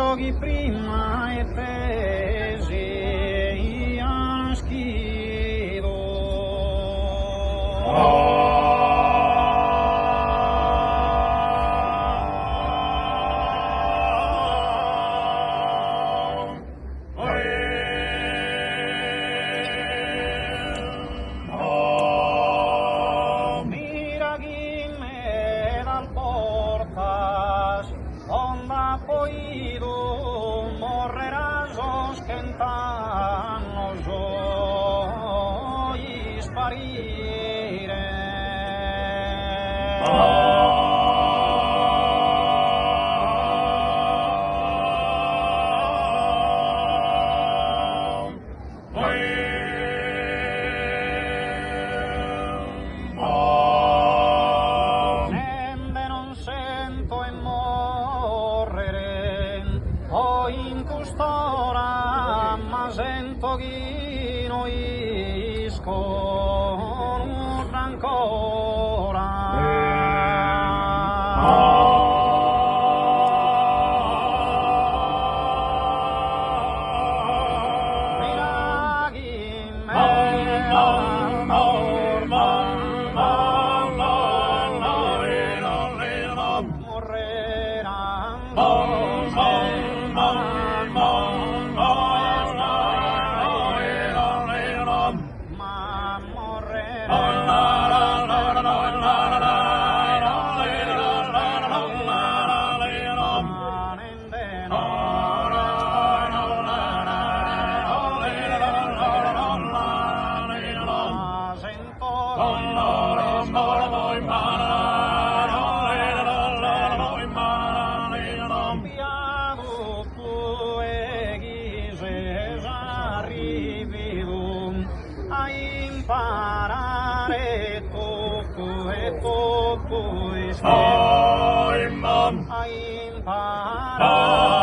luoghi prima e tesi a schivo. Oído morrerás os que entanos ois parire. Nembe non sento e o in custora ma sento chi noisco ancora. A imparare tutto e tutto a imparare